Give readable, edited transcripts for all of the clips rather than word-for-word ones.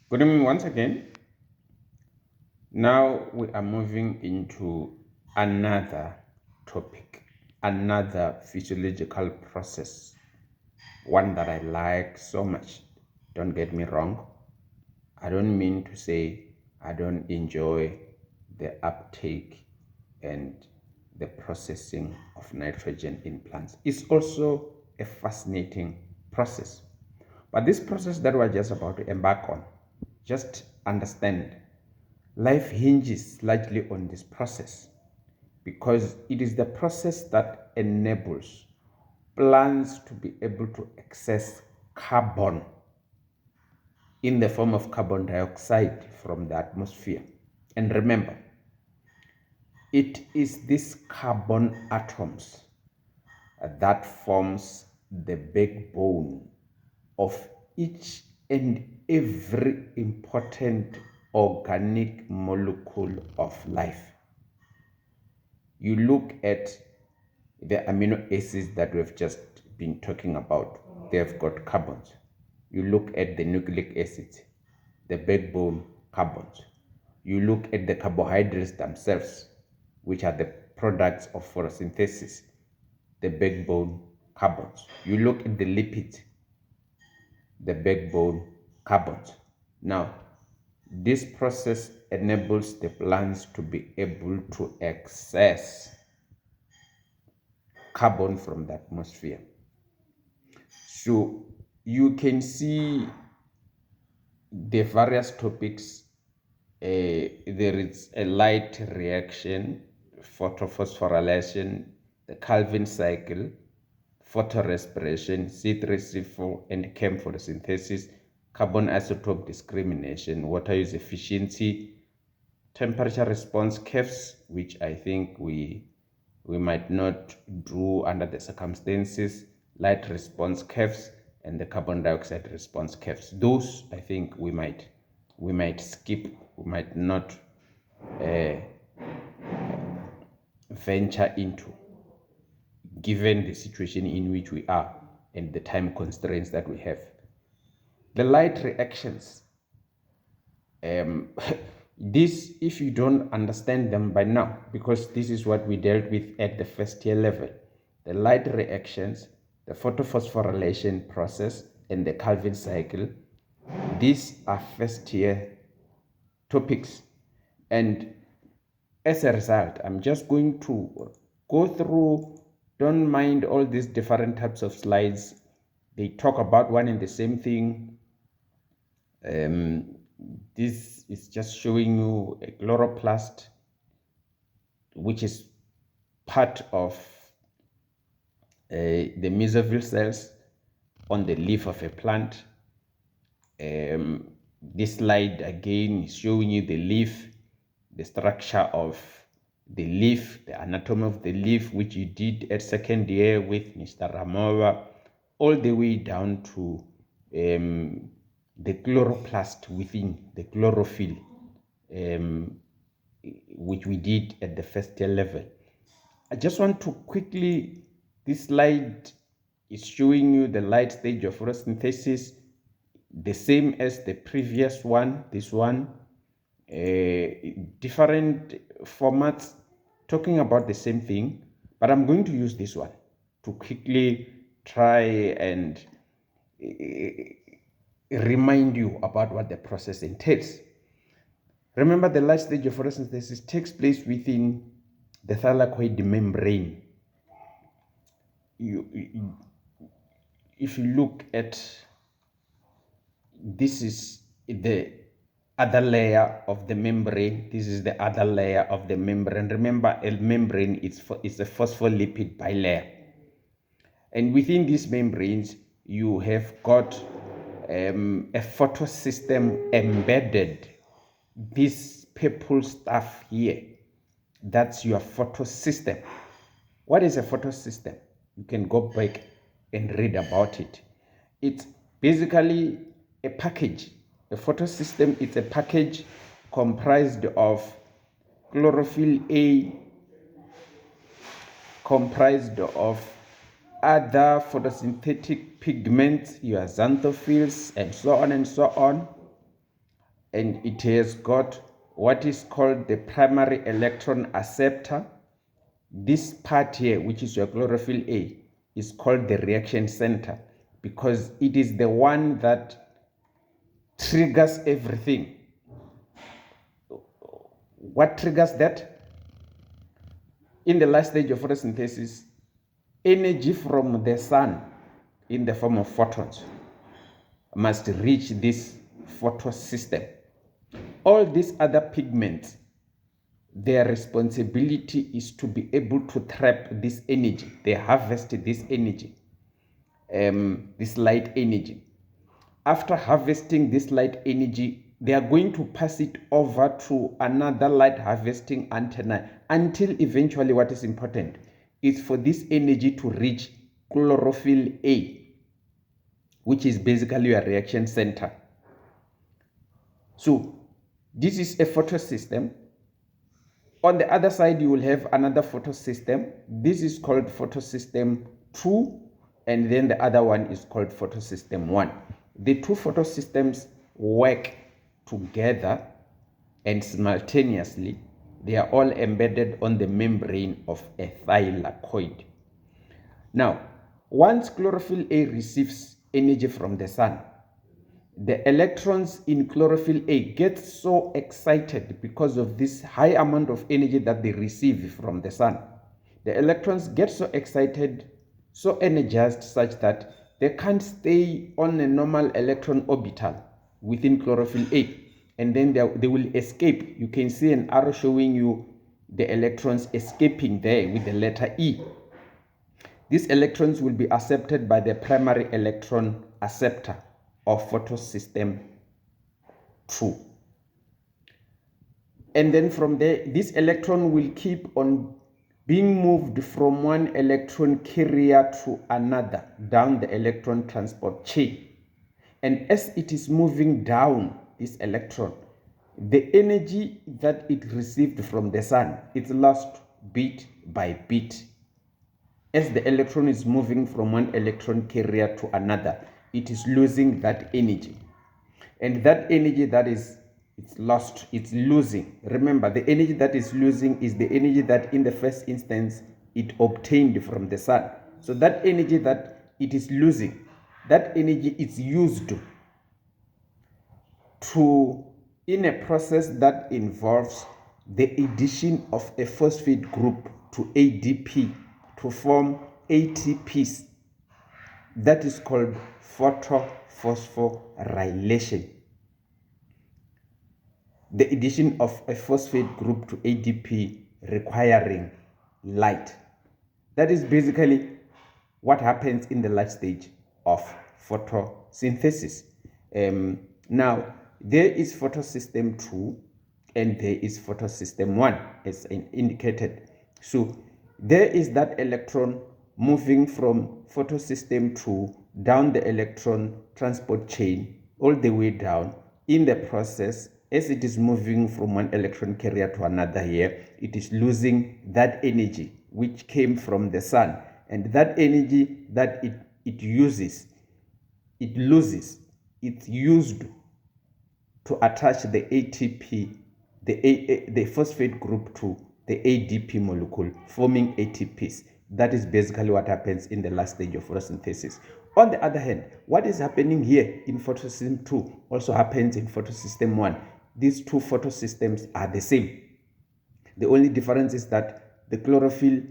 Good evening once again. Now we are moving into another topic, another physiological process, one that I like so much. Don't get me wrong. I don't mean to say I don't enjoy the uptake and the processing of nitrogen in plants. It's also a fascinating process. But this process that we're just about to embark on, just understand, life hinges largely on this process because it is the process that enables plants to be able to access carbon in the form of carbon dioxide from the atmosphere. And remember, it is these carbon atoms that forms the backbone of each and every important organic molecule of life. You look at the amino acids that we've just been talking about, they've got carbons. You look at the nucleic acids, the backbone carbons. You look at the carbohydrates themselves, which are the products of photosynthesis, the backbone carbons. You look at the lipids, the backbone carbons. Now, this process enables the plants to be able to access carbon from the atmosphere. So you can see the various topics. There is a light reaction, photophosphorylation, the Calvin cycle, photorespiration, C3C4 and chem photosynthesis, carbon isotope discrimination, water use efficiency, temperature response curves, which I think we might not do under the circumstances, light response curves, and the carbon dioxide response curves. Those I think we might skip, we might not venture into, given the situation in which we are and the time constraints that we have. The light reactions, this, if you don't understand them by now, because this is what we dealt with at the first year level, the light reactions, the photophosphorylation process, and the Calvin cycle, these are first year topics. And as a result, I'm just going to go through, don't mind all these different types of slides. They talk about one and the same thing. This is just showing you a chloroplast, which is part of the mesophyll cells on the leaf of a plant. This slide again is showing you the leaf, the structure of the leaf, the anatomy of the leaf, which you did at second year with Mr. Ramova, all the way down to the chloroplast within the chlorophyll, which we did at the first year level. I just want to quickly, this slide is showing you the light stage of photosynthesis, the same as the previous one, this one, different formats talking about the same thing, but I'm going to use this one to quickly try and remind you about what the process entails. Remember, the light stage of photosynthesis takes place within the thylakoid membrane. If you look at, this is the other layer of the membrane, this is the other layer of the membrane. Remember, a membrane is a phospholipid bilayer, and within these membranes you have got a photosystem embedded. This purple stuff here, that's your photosystem. What is a photosystem? You can go back and read about it. It's basically a package. A photosystem is a package comprised of chlorophyll A, comprised of other photosynthetic pigments, your xanthophylls, and so on and so on. and it has got what is called the primary electron acceptor. This part here, which is your chlorophyll A, is called the reaction center because it is the one that triggers everything. What triggers that? In the last stage of photosynthesis, energy from the sun in the form of photons must reach this photosystem. All these other pigments, their responsibility is to be able to trap this energy. They harvest this energy, this light energy. After harvesting this light energy, they are going to pass it over to another light harvesting antenna until eventually what is important is for this energy to reach chlorophyll A, which is basically your reaction center. So this is a photosystem. On the other side, you will have another photosystem. This is called photosystem 2, and then the other one is called photosystem 1. The two photosystems work together and simultaneously. They are all embedded on the membrane of a thylakoid. Now, once chlorophyll A receives energy from the sun, the electrons in chlorophyll A get so excited because of this high amount of energy that they receive from the sun. The electrons get so excited, so energized, such that they can't stay on a normal electron orbital within chlorophyll A, and then they will escape. You can see an arrow showing you the electrons escaping there with the letter E. These electrons will be accepted by the primary electron acceptor of photosystem 2. And then from there, this electron will keep on being moved from one electron carrier to another down the electron transport chain. And as it is moving down this electron, the energy that it received from the sun, it's lost bit by bit. As the electron is moving from one electron carrier to another, it is losing that energy. And that energy that is lost, it's losing. Remember, the energy that is losing is the energy that in the first instance it obtained from the sun. So that energy that it is losing, that energy is used to, in a process that involves the addition of a phosphate group to ADP to form ATPs. That is called photophosphorylation. The addition of a phosphate group to ADP requiring light. That is basically what happens in the light stage of photosynthesis. Now, there is photosystem 2 and there is photosystem 1 as indicated. So there is that electron moving from photosystem 2 down the electron transport chain all the way down. In the process, as it is moving from one electron carrier to another here, it is losing that energy which came from the sun. And that energy that it uses, it loses, it's used to attach the ATP, the phosphate group to the ADP molecule, forming ATPs. That is basically what happens in the last stage of photosynthesis. On the other hand, what is happening here in photosystem 2 also happens in photosystem 1. These two photosystems are the same. The only difference is that the chlorophyll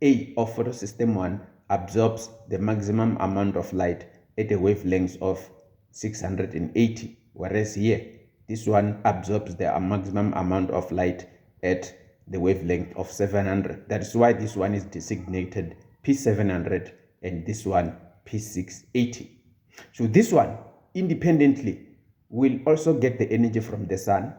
A of photosystem 1 absorbs the maximum amount of light at a wavelength of 680, whereas here, this one absorbs the maximum amount of light at the wavelength of 700. That is why this one is designated P700 and this one P680. So this one independently will also get the energy from the sun.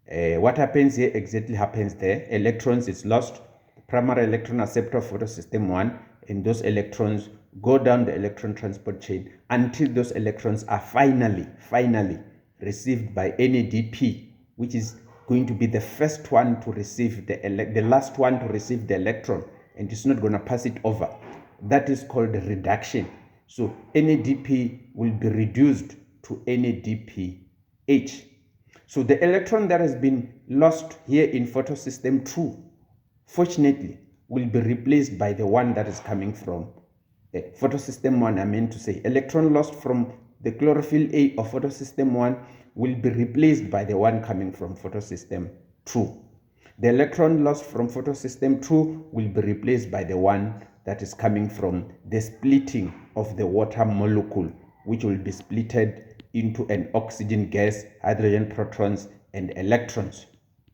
What happens here exactly happens there. Electrons is lost, primary electron acceptor of photosystem 1, and those electrons go down the electron transport chain until those electrons are finally received by NADP, which is going to be the first one to receive the last one to receive the electron, and it's not going to pass it over. That is called reduction. So NADP will be reduced to NADPH. So the electron that has been lost here in photosystem 2, fortunately, will be replaced by the one that is coming from photosystem 1. I meant to say electron lost from the chlorophyll A of photosystem 1 will be replaced by the one coming from photosystem 2. The electron lost from photosystem 2 will be replaced by the one that is coming from the splitting of the water molecule, which will be splitted into an oxygen gas, hydrogen protons, and electrons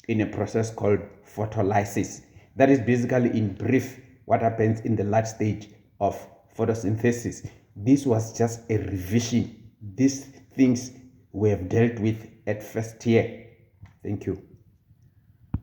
in a process called photolysis. That is basically, in brief, what happens in the large stage of photosynthesis. This was just a revision. These things we have dealt with at first year. Thank you.